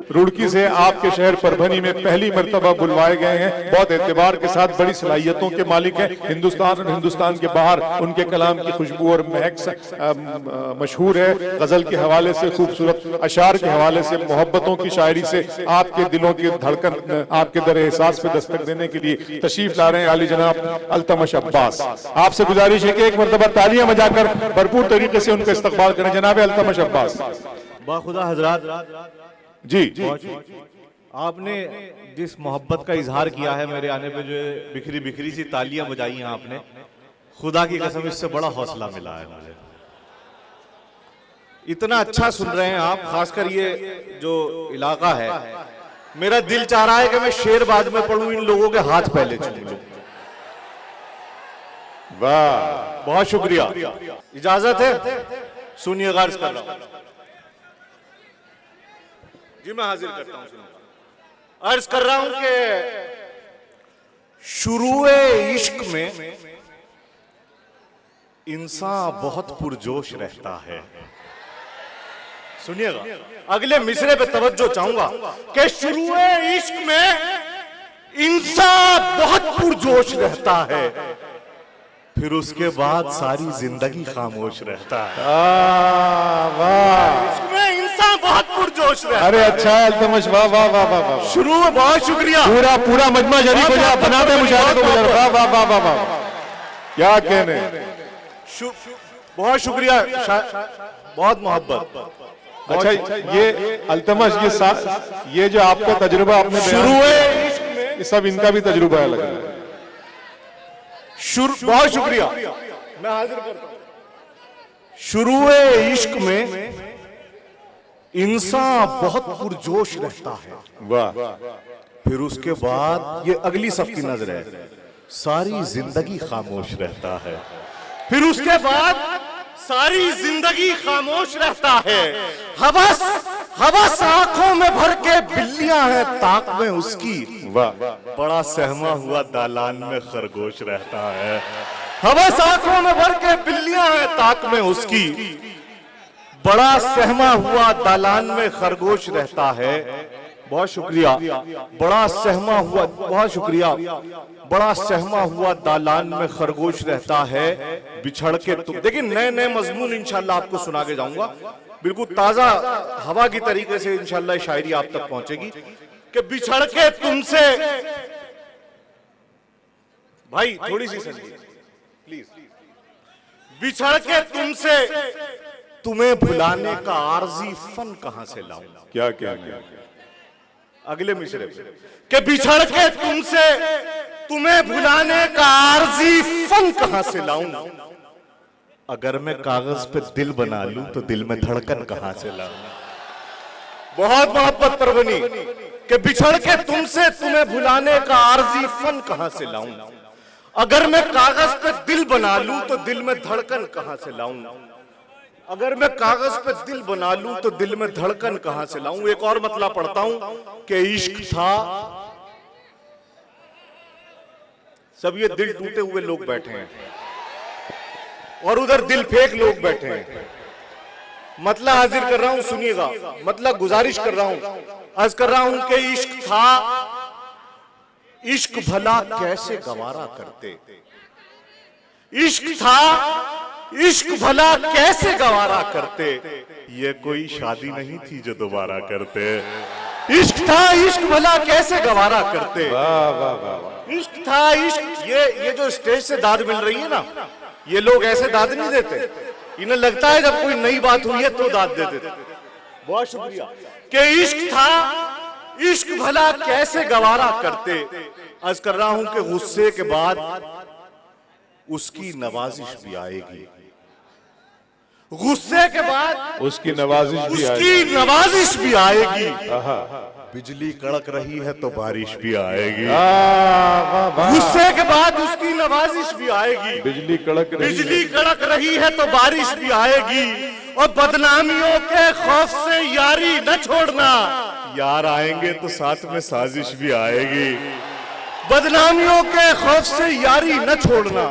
रुड़की से आपके शहर परभनी में पहली मर्तबा बुलवाए गए हैं। बहुत एतबार के साथ बड़ी सलाहियतों के मालिक हैं। हिंदुस्तान और हिंदुस्तान के बाहर उनके कलाम की खुशबू और महक मशहूर है। गजल के हवाले से, खूबसूरत अशार के हवाले से, मोहब्बतों की शायरी से आपके दिलों की धड़कन, आपके दर एहसास पे दस्तक देने के लिए तशरीफ ला रहे हैं आली जनाब अल्तमश अब्बास। आपसे गुजारिश है कि एक मर्तबा तालियां बजाकर भरपूर तरीके से उनका इस्तकबाल करें। जनाब अल्तमश अब्बास। बाखुदा हजरात जी, आपने जिस मोहब्बत का इजहार किया है मेरे आने पे, जो बिखरी बिखरी सी तालियां बजाई हैं आपने, खुदा की कसम इससे बड़ा हौसला मिला है मुझे। इतना अच्छा सुन रहे हैं आप, खासकर ये जो इलाका है, मेरा दिल चाह रहा है कि मैं शेर बाद में पढ़ूं, इन लोगों के हाथ पहले चूम लूं। वाह, बहुत शुक्रिया। इजाजत है? सुनिए, गर्ज कर रहा हूं जी, मैं हाजिर करता हूं। अर्ज कर रहा हूं कि शुरुए इश्क में इंसान बहुत पुरजोश रहता है। सुनिएगा, अगले मिसरे पे तवज्जो चाहूंगा कि शुरुए इश्क में इंसान बहुत पुरजोश रहता है, फिर उसके बाद सारी जिंदगी खामोश रहता है। वाह, इसमें इंसान बहुत पुरजोश रहता है। अरे अच्छा अल्तमश, वाह वाह वाह वाह वाह। शुरू में बहुत शुक्रिया। पूरा पूरा मजमा शरीफ हो जाए, बनाते मुशाहिदे को गुजर। वाह वाह वाह वाह वाह, क्या कहने। बहुत शुक्रिया, बहुत मोहब्बत। अच्छा, ये अल्तमश, ये जो आपका तजुर्बा आपने शुरू ये सब इनका भी तजुर्बा है लग रहा है। बहुत शुक्रिया, मैं हाजिर करता हूं। शुरुए इश्क में इंसान बहुत पुरजोश रहता है, वाह। फिर उसके बाद, ये अगली सफ की नजर है, सारी जिंदगी खामोश रहता है। फिर उसके बाद सारी जिंदगी खामोश रहता है। हवस हवस आंखों में भर के बिल्लियां हैं ताक में उसकी, वाह। बड़ा सहमा हुआ दालान में खरगोश रहता है। हवस आंखों में भर के बिल्लियां हैं ताक में उसकी, बड़ा सहमा हुआ दालान में खरगोश रहता है। बहुत शुक्रिया। बड़ा सहमा हुआ, बहुत शुक्रिया। बड़ा सहमा हुआ दालान में खरगोश रहता है, बिछड़ के तुम। देखिए, नए नए मजमून इंशाल्लाह आपको सुना के जाऊंगा, बिल्कुल ताजा हवा की तरीके से इंशाल्लाह शायरी आप तक पहुंचेगी कि बिछड़ के तुमसे। भाई थोड़ी सी संगीत प्लीज। बिछड़ के तुमसे तुम्हें भुलाने का आरजी फन कहां से लाऊं। क्या कहने। अगले मिसरे के बिछड़ के तुमसे तुम्हें भुलाने का आरजी फन कहां से लाऊं। अगर मैं कागज पे दिल बना लूं तो दिल में धड़कन कहां से लाऊं। बहुत मोहब्बत पर बनी कि बिछड़ के तुमसे तुम्हें भुलाने का आरजी फन कहां से लाऊं। अगर मैं कागज पे दिल बना लूं तो दिल में धड़कन कहां से लाऊं। अगर मैं कागज पे दिल बना लूं तो दिल में धड़कन कहां से लाऊं। एक और मतला पढ़ता हूं कि इश्क था। सब ये दिल टूटे हुए लोग बैठे हैं और उधर दिल फेंक लोग बैठे हैं। मतला हाजिर कर रहा हूं, सुनिएगा। मतलब गुजारिश कर रहा हूं, अर्ज कर रहा हूं कि इश्क था, इश्क भला कैसे गवारा करते। इश्क था, इश्क भला कैसे गवारा करते। ये कोई शादी नहीं थी जो दोबारा करते। इश्क था, इश्क भला कैसे गवारा करते। वाह वाह वाह। इश्क था, इश्क। ये जो स्टेज से दाद मिल रही है ना, ये लोग ऐसे दाद नहीं देते। इन्हें लगता है जब कोई नई बात हुई है तो दाद दे देते। बहुत शुक्रिया कि इश्क था, इश्क भला कैसे गवारा करते। अर्ज कर रहा हूं कि गुस्से के बाद उसकी नवाजिश भी आएगी। गुस्से के बाद उसकी नवाजिश भी उसकी नवाजिश भी आएगी। बिजली कड़क रही है तो बारिश भी आएगी। गुस्से के बाद उसकी नवाजिश भी आएगी। बिजली कड़क रही है तो बारिश भी आएगी। और बदनामियों के खौफ से यारी न छोड़ना, यार आएंगे तो साथ में साजिश भी आएगी। बदनामियों के खौफ से यारी न छोड़ना,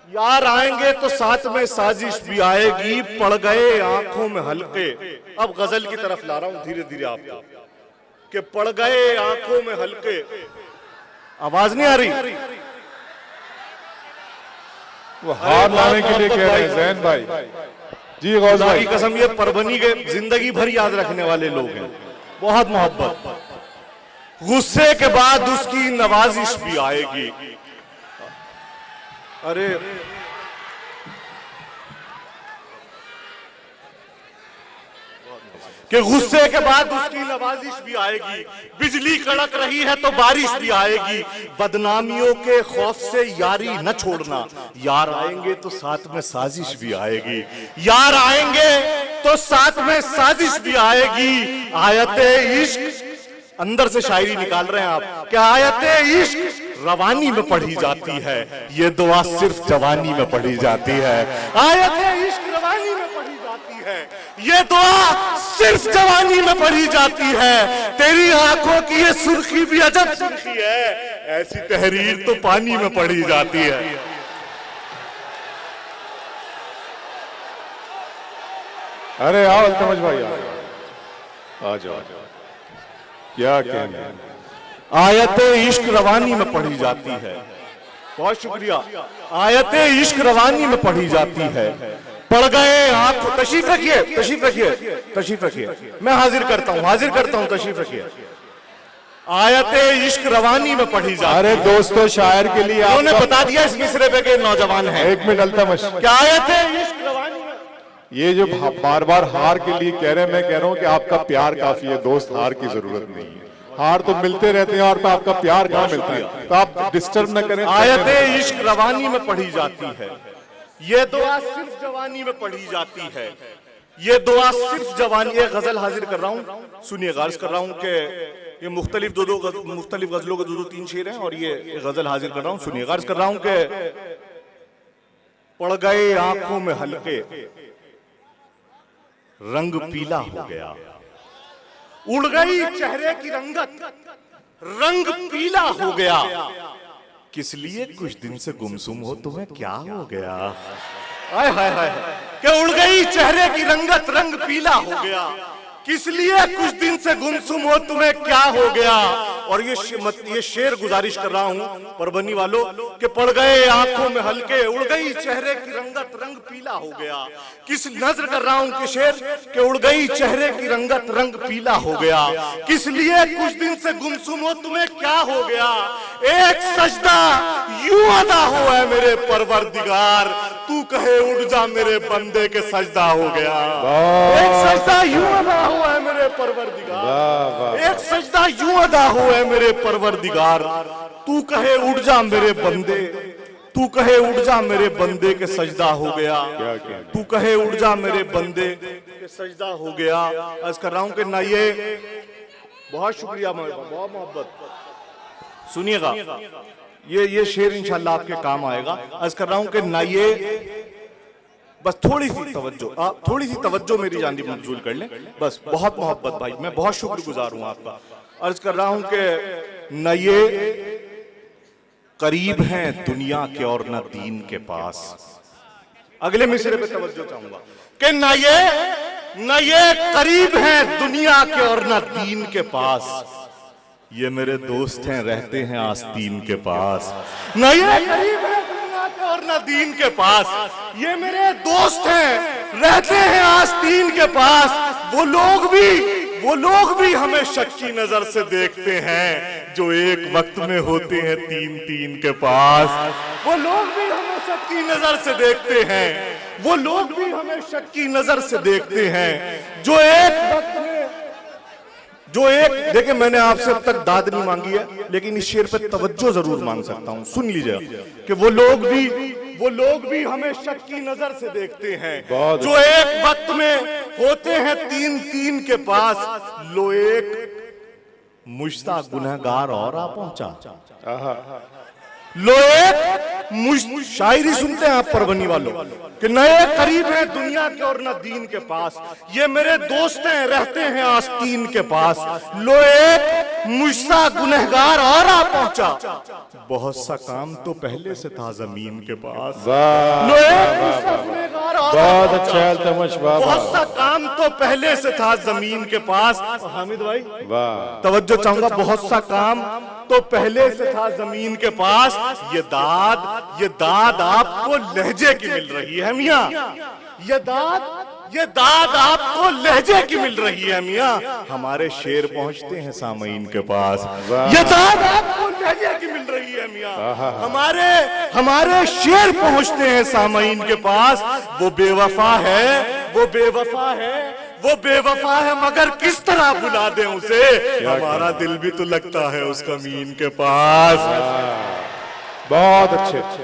यार आएंगे तो साथ में साजिश भी आएगी, पड़ गए आंखों में हल्के। अब गजल की तरफ ला रहा हूं धीरे धीरे आपको, कि पड़ गए आंखों में हल्के। आवाज नहीं आ रही? वो हार लाने के लिए कह रहे हैं जैन भाई जी। गौस खुदा भाई की कसम, ये परभनी के जिंदगी भर याद रखने वाले लोग हैं। बहुत मोहब्बत। गुस्से के बाद उसकी नवाजिश भी आएगी। अरे कि गुस्से के बाद उसकी नवाजिश भी आएगी, बिजली कड़क रही है तो बारिश भी आएगी। बदनामियों के खौफ से यारी न छोड़ना, यार आएंगे तो साथ में साजिश भी आएगी। यार आएंगे तो साथ में साजिश भी आएगी। आयते इश्क, अंदर से शायरी निकाल रहे हैं आप, क्या आयते इश्क रवानी में पढ़ी जाती है, ये दुआ सिर्फ जवानी में पढ़ी जाती है। आयते इश्क रवानी में पढ़ी जाती है, ये दुआ सिर्फ जवानी में पढ़ी जाती है। तेरी आंखों की ये सुर्खी भी अजब सुर्खी है, ऐसी तहरीर तो पानी में पढ़ी जाती है। अरे आओ अल्तमश भाई आ जाओ। क्या कहना है? आयते इश्क रवानी में पढ़ी जाती है। बहुत शुक्रिया। आयते इश्क रवानी में पढ़ी जाती है। पड़ गए आप, तशरीफ रखिए, तशरीफ रखिए, तशरीफ रखिए, मैं हाजिर करता हूं, तशरीफ रखिए। आयते इश्क रवानी में पढ़ी जाती है। अरे दोस्तों, शायर के लिए उन्होंने बता दिया इस मिसरे पे के नौजवान हैं। एक मिनट अल्तमश, क्या आयते इश्क रवानी में? ये जो बार बार हार के लिए कह रहे हैं, मैं कह रहा हूं कि आपका प्यार काफी है दोस्त, हार की जरूरत नहीं है। हार तो मिलते रहते हैं और तो आपका प्यार कहाँ मिलता है, तो आप डिस्टर्ब न करें। आयते इश्क रवानी में पढ़ी जाती है, ये दुआ सिर्फ जवानी में पढ़ी जाती है। ये दुआ सिर्फ जवानी। ये गजल हाजिर कर रहा हूं, सुनिए, गार्ज कर रहा हूं कि ये मुख्तलिफ गजलों के दो तीन शेर हैं और ये गजल हाजिर कर रहा हूं, सुनिए, गार्ज कर रहा हूं कि पड़ गए आंखों में हल्के, रंग पीला हो गया। उड़ गई चेहरे की रंगत, रंग पीला हो गया। किस लिए कुछ दिन से गुमसुम हो, तुम्हें क्या हो गया? हाय हाय हाय, कि उड़ गई चेहरे की रंगत, रंग पीला हो गया। किस लिए कुछ दिन से गुमसुम हो, तुम्हें क्या हो गया? और ये शेर गुजारिश कर रहा हूं परभनी वालों, कि पड़ गए आंखों में हल्के, उड़ गई चेहरे की रंगत, रंग पीला हो गया। किस नजर कर रहा हूं कि शेर, कि उड़ गई चेहरे की रंगत, रंग पीला हो गया। किस लिए कुछ दिन से गुमसुम हो, तुम्हें क्या हो गया? एक सजदा यूं अदा हो है मेरे परवरदिगार, तू कहे उठ जा मेरे बंदे के सजदा हो गया। एक सजदा यूं अदा हो है मेरे परवरदिगार, एक सजदा यूं अदा हो है मेरे परवरदिगार, तू कहे उठ जा मेरे बंदे, तू कहे उठ जा मेरे बंदे के सजदा हो गया। तू कहे उठ जा मेरे बंदे के सजदा हो गया। अर्ज कर रहा हूं कि ना ये, बहुत शुक्रिया, बहुत मोहब्बत। सुनिएगा, ये शेर इंशाल्लाह आपके काम आएगा। अर्ज कर रहा हूं कि ना ये, बस थोड़ी सी तवज्जो, आप थोड़ी सी तवज्जो मेरी जानिब मंजूर कर लें, बस। बहुत मोहब्बत भाई, मैं बहुत शुक्रगुजार हूं आपका। अर्ज कर रहा हूं कि न ये करीब हैं दुनिया के और न दीन के पास। अगले मिसरे पे तवज्जो चाहूंगा कि न ये करीब हैं दुनिया के और न दीन के पास, ये मेरे दोस्त हैं रहते हैं आस्तीन के पास। न ये करीब है दुनिया के और न दीन के पास, ये मेरे दोस्त हैं रहते हैं आस्तीन के पास। वो लोग भी हमें शक की नजर से देखते हैं, जो एक वक्त में होते हैं तीन तीन के पास। वो लोग भी हमें शक की नजर से देखते हैं, वो लोग भी हमें शक की नजर से देखते हैं, जो एक वक्त में, देखिए मैंने आपसे अब तक दाद नहीं मांगी है, लेकिन इस शेर पे तवज्जो जरूर मांग सकता हूं, सुन लीजिए, कि वो लोग भी हमें शक की नजर से देखते हैं, जो एक वक्त में होते हैं तीन तीन के पास। लो एक मुश्ता गुनहगार और आ पहुंचा, लो एक शायरी सुनते हैं आप परभनी वालों कि नए करीब हैं दुनिया के और न दीन के पास, ये मेरे दोस्त हैं रहते हैं आस्तीन के पास, लो एक मुझसा गुनहगार और आ पहुंचा, बहुत सा काम तो पहले से था जमीन के पास। लो एक मुझसा गुनहगार और आ बहुत पहुंचा, अच्छा अल्तमश, वाह बहुत सा काम तो पहले से था जमीन के पास। हामिद भाई वाह, तवज्जो चाहूंगा, बहुत सा काम तो पहले से था जमीन के पास, ये दाद आपको लहजे की मिल रही है मियां, ये दाद आपको लहजे की मिल रही है मियां, हमारे शेर पहुंचते हैं सामईन के पास, ये दाद आपको लहजे की मिल रही है मियां, हमारे शेर पहुंचते हैं सामईन के पास। वो बेवफा है मगर किस तरह भुला दे उसे, हमारा दिल भी तो लगता है उसका मीन के पास। बहुत अच्छे।